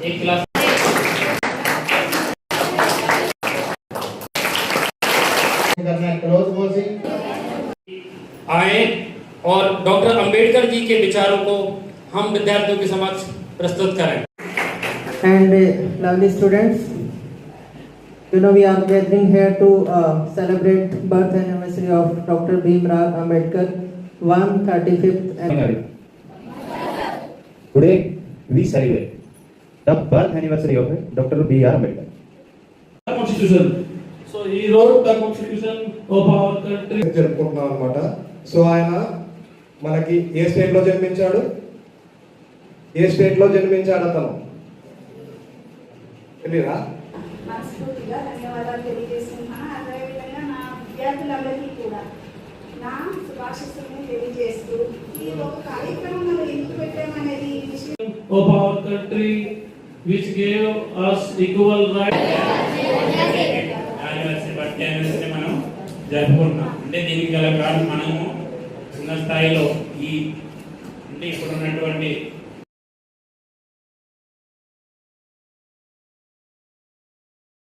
एक क्लास आए और डॉक्टर अंबेडकर जी के विचारों को हम विद्यार्थियों के समक्ष प्रस्तुत करें। And lovely students, you know we are gathering here to celebrate birth anniversary of Dr. Bhimrao Ambedkar, 135th anniversary. Today we celebrate the birth anniversary of Dr. B.R. Ambedkar. Constitution. So he wrote the constitution of our country. జరుపుకుంటున్నాం అన్నమాట. So ఆయన మనకి ఏ state లో జన్మించాడు, ఏ state లో జన్మించాడు అతను తెలియదా? మనస్ఫూర్తిగా ధన్యవాదాలు తెలియజేస్తున్నాను. అదేవిధంగా నా విద్యార్థులందరికీ కూడా నా శుభాశీస్సులను తెలియజేస్తూ ఈ ఒక కార్యక్రమం మనం ఎందుకు పెట్టామనేది ఈ విషయం Of our country which gave us equal rights. Anniversary మనం జరుపుకుంటున్నాం. అంటే దీనికి గల కారణం మనము చిన్న స్థాయిలో ఈ అంటే ఇప్పుడున్నటువంటి